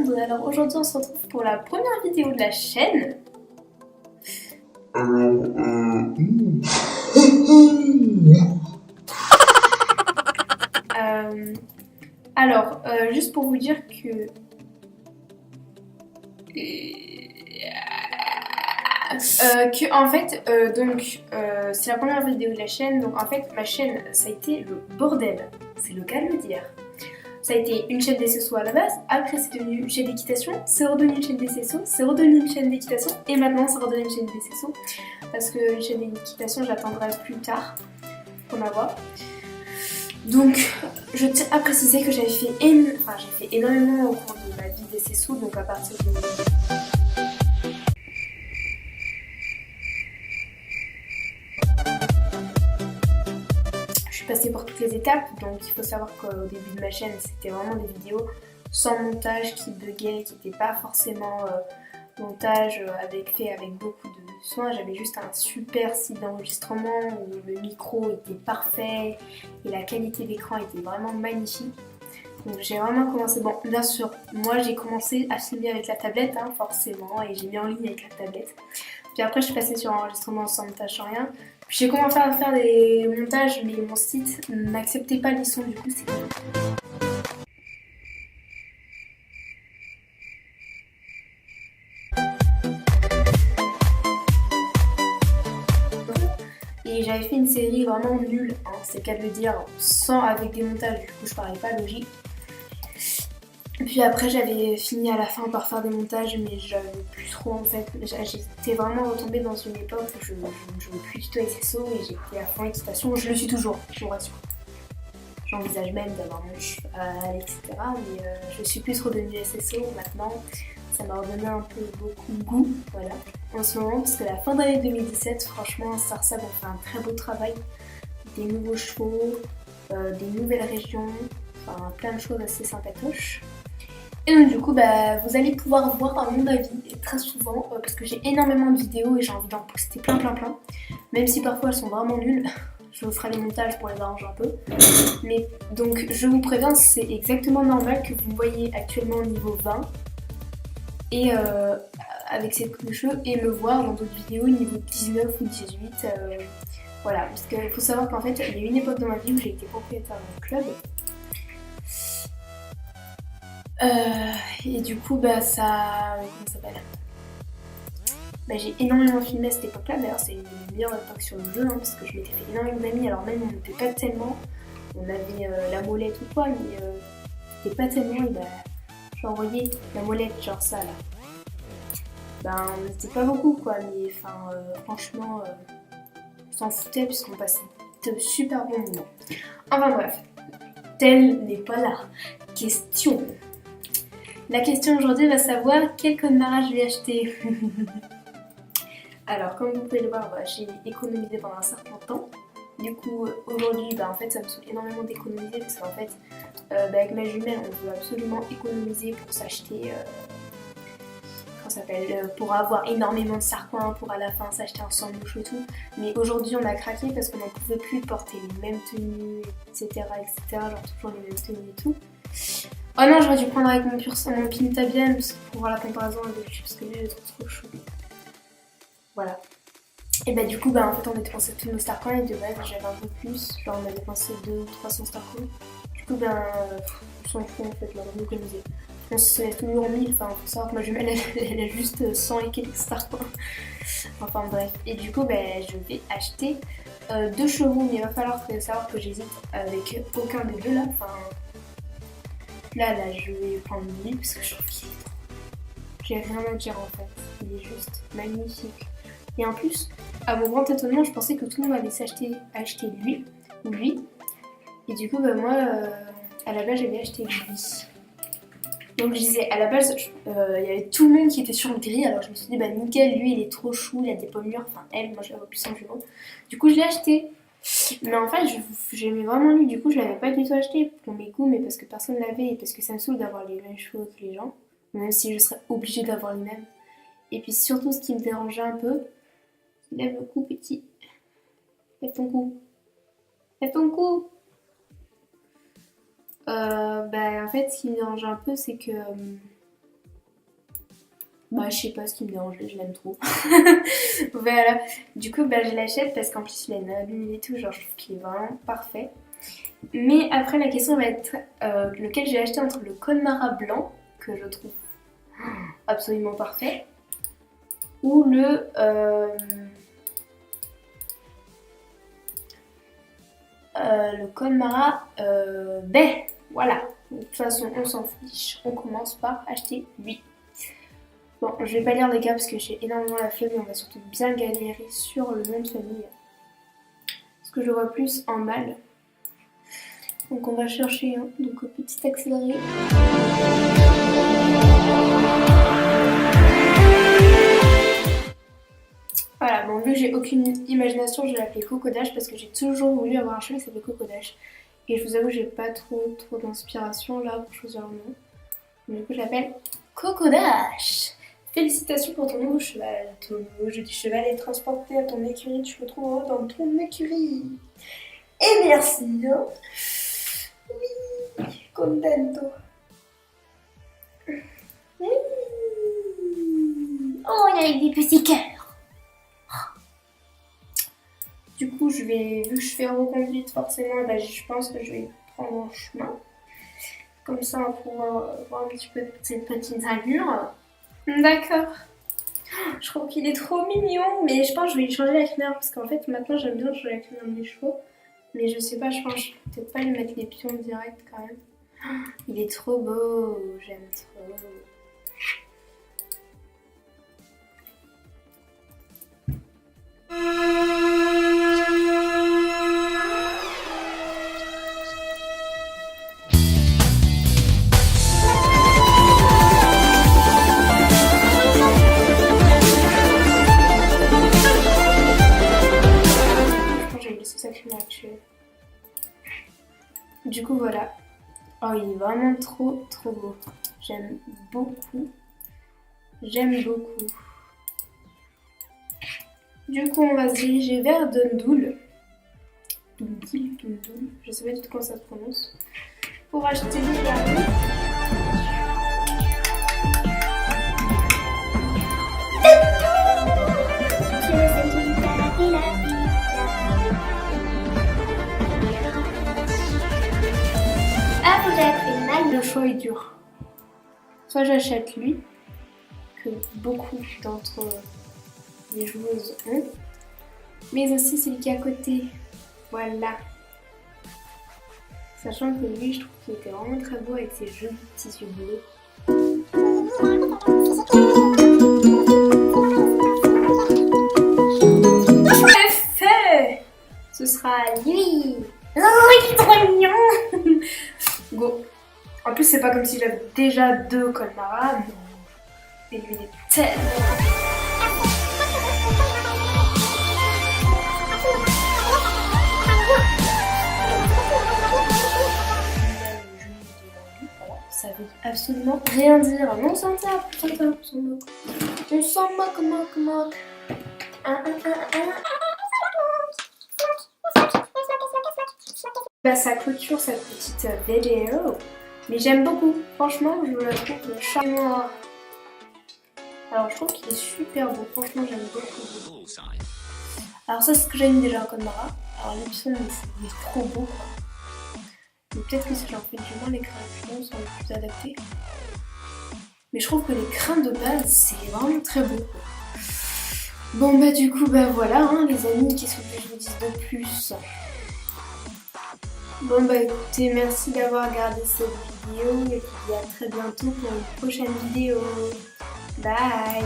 monde. Alors aujourd'hui on se retrouve pour la première vidéo de la chaîne. Juste pour vous dire que... c'est la première vidéo de la chaîne, donc en fait ma chaîne ça a été le bordel, c'est le cas de le dire. Ça a été une chaîne d'SSO à la base, après c'est devenu une chaîne d'équitation, c'est redevenu une chaîne d'SSO, c'est redevenu une chaîne d'équitation, et maintenant c'est redevenu une chaîne d'SSO, parce que une chaîne d'équitation j'attendrai plus tard pour en avoir. Donc je tiens à préciser que j'ai fait énormément au cours de ma vie d'SSO, donc à partir de... Je suis passée par toutes les étapes, donc il faut savoir qu'au début de ma chaîne c'était vraiment des vidéos sans montage, qui buguaient, qui n'étaient pas forcément montage fait avec beaucoup de soin. J'avais juste un super site d'enregistrement où le micro était parfait et la qualité d'écran était vraiment magnifique. Donc j'ai vraiment commencé, bon bien sûr, moi j'ai commencé à filmer avec la tablette forcément, et j'ai mis en ligne avec la tablette. Puis après je suis passée sur enregistrement sans montage, sans rien. Puis j'ai commencé à faire des montages, mais mon site n'acceptait pas les sons, du coup c'est... Et j'avais fait une série vraiment nulle, c'est le cas de le dire, avec des montages, du coup je parlais pas logique. Puis après j'avais fini à la fin par faire des montages, mais j'avais plus trop en fait. J'étais vraiment retombée dans une époque où je ne jouais plus du tout avec SSO et j'étais à fond équitation. Je le suis toujours, je vous rassure. J'envisage même d'avoir mon cheval, etc. Mais je suis plus redevenue SSO maintenant. Ça m'a redonné un peu beaucoup de goût, voilà, en ce moment, parce que la fin d'année 2017, franchement, Starsab a fait un très beau travail. Des nouveaux chevaux, des nouvelles régions, enfin plein de choses assez sympatoches. Et donc du coup, vous allez pouvoir voir à mon avis, très souvent, parce que j'ai énormément de vidéos et j'ai envie d'en poster plein. Même si parfois elles sont vraiment nulles, je vous ferai les montages pour les arranger un peu. Mais donc je vous préviens, c'est exactement normal que vous me voyez actuellement au niveau 20. Et avec cette coupe de cheveux, et me voir dans d'autres vidéos niveau 19 ou 18. Voilà, parce qu'il faut savoir qu'en fait, il y a eu une époque dans ma vie où j'ai été propriétaire d'un club. Et du coup, ça... Comment ça s'appelle, j'ai énormément filmé à cette époque-là. D'ailleurs, c'est une meilleure époque sur le jeu, parce que je m'étais fait énormément d'amis. Alors même, on n'était pas tellement. On avait la molette ou quoi, mais c'était pas tellement. Et j'ai envoyé la molette, genre ça, là. C'était pas beaucoup, quoi, mais franchement, on s'en foutait puisqu'on passait de super bons moments. Enfin bref, telle n'est pas la question. La question aujourd'hui va savoir quel code Mara je vais acheter. Alors, comme vous pouvez le voir, j'ai économisé pendant un certain temps. Du coup, aujourd'hui, en fait, ça me saoule énormément d'économiser parce qu'en fait, avec ma jumelle, on veut absolument économiser pour s'acheter... pour avoir énormément de sarcoins, pour à la fin s'acheter un sandwich et tout. Mais aujourd'hui on a craqué parce qu'on n'en pouvait plus porter les mêmes tenues, etc. Genre toujours les mêmes tenues et tout. Oh non, j'aurais dû prendre avec mon pin Tabian pour voir la comparaison avec lui, parce que lui il est trop chaud. Voilà. Et du coup, en fait on a dépensé tous nos starcoins et de base j'avais un peu plus, genre on a dépensé 200-300 starcoins. Du coup, on s'en fout en fait, là on va économiser. On se met toujours en 1000, faut savoir que ma jumelle elle a juste 100 et quelques starcoins. Enfin bref, et du coup je vais acheter 2 chevaux, mais il va falloir savoir que j'hésite avec aucun des deux là. Là je vais prendre lui parce que je trouve qu'il est trop... J'ai rien à dire en fait, il est juste magnifique. Et en plus, à mon grand étonnement, je pensais que tout le monde allait acheter lui ou lui. Et du coup moi à la base j'avais acheté lui. Donc je disais, à la base, il y avait tout le monde qui était sur le gris, alors je me suis dit, nickel, lui il est trop chou, il a des pommures, moi j'avais plus en jumeau. Du coup je l'ai acheté. Mais en fait, j'aimais vraiment lui, du coup je l'avais pas du tout acheté pour mes goûts, mais parce que personne l'avait et parce que ça me saoule d'avoir les mêmes cheveux que les gens, même si je serais obligée d'avoir les mêmes. Et puis surtout, ce qui me dérangeait un peu, lève le cou petit. Lève ton cou. Lève ton cou. En fait, ce qui me dérange un peu, c'est que Bah je sais pas ce qui me dérange, je l'aime trop. Voilà, du coup bah je l'achète parce qu'en plus il a une abîme et tout, genre je trouve qu'il est vraiment parfait. Mais après la question va être lequel j'ai acheté entre le Connemara blanc, que je trouve absolument parfait, ou le Connemara baie. Voilà, de toute façon on s'en fiche, on commence par acheter lui. Bon, je vais pas lire les gars parce que j'ai énormément la flemme et on va surtout bien galérer sur le nom de famille. Parce que je vois plus en mal. Donc on va chercher un donc, petit accéléré. Voilà, bon vu que j'ai aucune imagination, je vais l'appeler Coco Dash parce que j'ai toujours voulu avoir un cheveu qui s'appelle Coco Dash. Et je vous avoue, j'ai pas trop d'inspiration là pour choisir le nom. Donc, du coup, je l'appelle Coco Dash. Félicitations pour ton nouveau cheval. Ton nouveau joli cheval est transporté à ton écurie. Tu le trouveras dans ton écurie. Et merci. Hein. Oui, contento. Oui. Oh, il y a des petits cœurs. Du coup, vu que je fais reconduite forcément, bah, je pense que je vais prendre un chemin. Comme ça, on va pouvoir voir un petit peu cette petite allure. D'accord. Je trouve qu'il est trop mignon, mais je pense que je vais lui changer la crinière parce qu'en fait maintenant j'aime bien changer la crinière de mes chevaux. Mais je sais pas, je pense que je vais peut-être pas lui mettre les pions direct quand même. Il est trop beau, j'aime trop. Du coup voilà. Oh il est vraiment trop beau. J'aime beaucoup. J'aime beaucoup. Du coup on va se diriger vers Dundoul. Dundoul. Je sais pas du tout comment ça se prononce. Pour acheter des garnis. Le choix est dur. Soit j'achète lui, que beaucoup d'entre les joueuses ont, mais aussi celui qui est à côté. Voilà. Sachant que lui, je trouve qu'il était vraiment très beau avec ses jolis tissus bleus. Parfait. Ce sera lui. Oh, il est trop mignon. Go. En plus, c'est pas comme si j'avais déjà 2 Connemara, non. Et lui, il est tellement... Ça veut absolument rien dire. On s'en tape, on s'en moque. Bah, ça clôture cette petite vidéo. Mais j'aime beaucoup, franchement, je la trouve charmante. Alors, je trouve qu'il est super beau, franchement, j'aime beaucoup. Alors, ça, c'est ce que j'aime déjà en Connemara. Alors, l'Epson, il est trop beau, quoi. Mais peut-être que si j'en fais du moins, les crins sont les plus adaptés. Mais je trouve que les crins de base, c'est vraiment très beau, quoi. Bon, bah, du coup, bah voilà, hein, les amis, qu'est-ce que je vous dise de plus? Bon bah écoutez, merci d'avoir regardé cette vidéo et puis à très bientôt pour une prochaine vidéo. Bye.